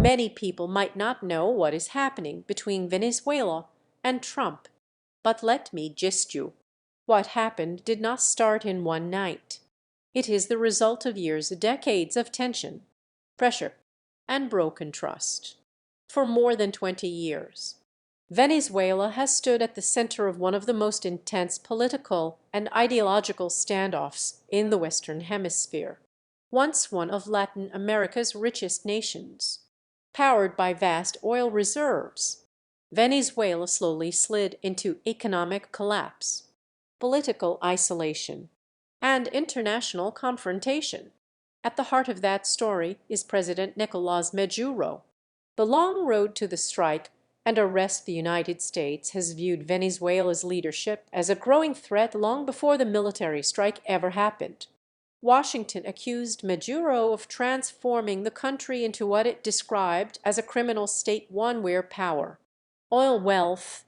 Many people might not know what is happening between Venezuela and Trump, but let me gist you. What happened did not start in one night. It is the result of years, decades of tension, pressure, and broken trust. For more than 20 years, Venezuela has stood at the center of one of the most intense political and ideological standoffs in the Western Hemisphere. Once one of Latin America's richest nations, powered by vast oil reserves, Venezuela slowly slid into economic collapse, political isolation, and international confrontation. At the heart of that story is President Nicolás Maduro. The long road to the strike and arrest of the United States has viewed Venezuela's leadership as a growing threat long before the military strike ever happened. Washington accused Maduro of transforming the country into what it described as a criminal state, one where power, oil wealth,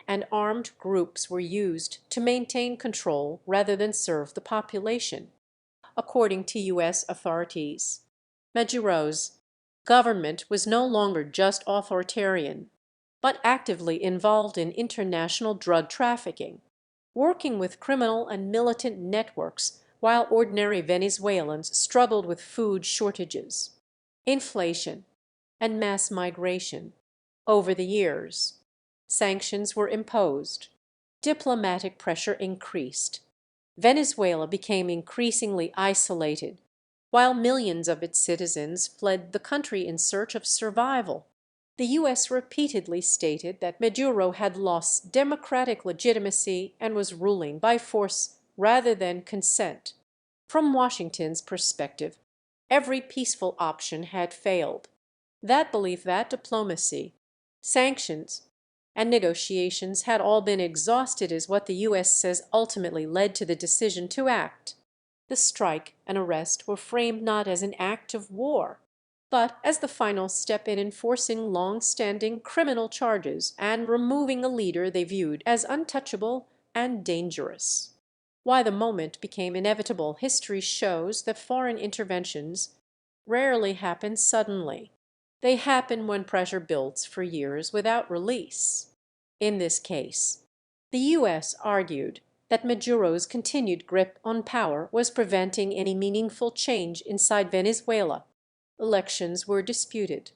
and armed groups were used to maintain control rather than serve the population. According to U.S. authorities, Maduro's government was no longer just authoritarian, but actively involved in international drug trafficking, working with criminal and militant networks while ordinary Venezuelans struggled with food shortages, inflation, and mass migration. Over the years, sanctions were imposed, diplomatic pressure increased. Venezuela became increasingly isolated, while millions of its citizens fled the country in search of survival. The U.S. repeatedly stated that Maduro had lost democratic legitimacy and was ruling by force rather than consent. From Washington's perspective, every peaceful option had failed. That belief, that diplomacy, sanctions, and negotiations had all been exhausted is what the U.S. says ultimately led to the decision to act. The strike and arrest were framed not as an act of war, but as the final step in enforcing long-standing criminal charges and removing a leader they viewed as untouchable and dangerous. Why the moment became inevitable, history shows that foreign interventions rarely happen suddenly. They happen when pressure builds for years without release. In this case, the U.S. argued that Maduro's continued grip on power was preventing any meaningful change inside Venezuela. Elections were disputed.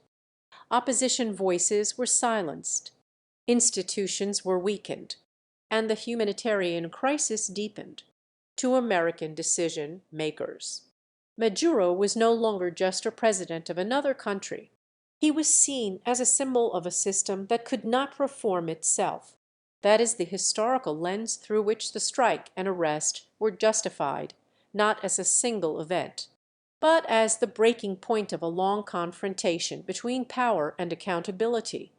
Opposition voices were silenced. Institutions were weakened, and the humanitarian crisis deepened. To American decision makers, Maduro was no longer just a president of another country. He was seen as a symbol of a system that could not reform itself. That is the historical lens through which the strike and arrest were justified, not as a single event, but as the breaking point of a long confrontation between power and accountability.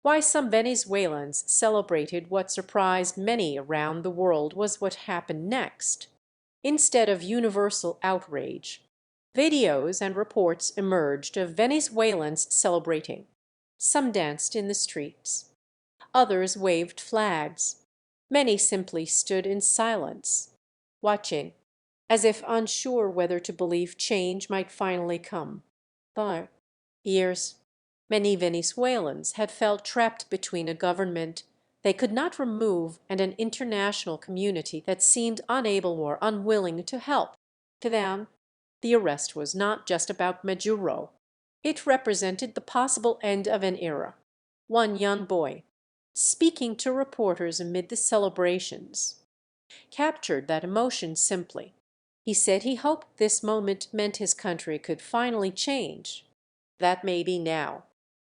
Why some Venezuelans celebrated what surprised many around the world was what happened next. Instead of universal outrage, videos and reports emerged of Venezuelans celebrating. Some danced in the streets. Others waved flags. Many simply stood in silence, watching, as if unsure whether to believe change might finally come. For years, many Venezuelans had felt trapped between a government they could not remove and an international community that seemed unable or unwilling to help. To them, the arrest was not just about Maduro. It represented the possible end of an era. One young boy, speaking to reporters amid the celebrations, captured that emotion simply. He said he hoped this moment meant his country could finally change. That may be now.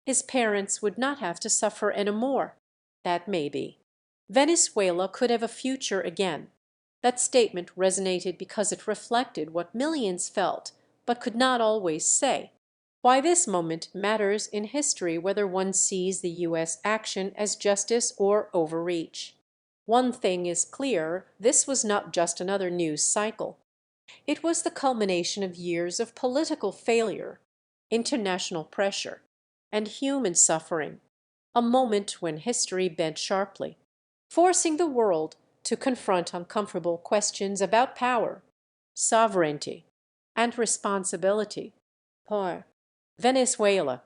His parents would not have to suffer anymore. That may be. Venezuela could have a future again. That statement resonated because it reflected what millions felt but could not always say. Why this moment matters in history, whether one sees the U.S. action as justice or overreach. One thing is clear: this was not just another news cycle. It was the culmination of years of political failure, international pressure, and human suffering, a moment when history bent sharply, forcing the world to confront uncomfortable questions about power, sovereignty, and responsibility. For Venezuela,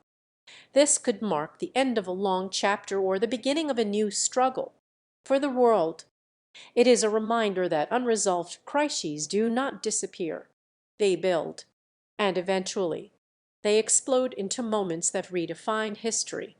This could mark the end of a long chapter or the beginning of a new struggle. For the world, it is a reminder that unresolved crises do not disappear. They build, and eventually they explode into moments that redefine history.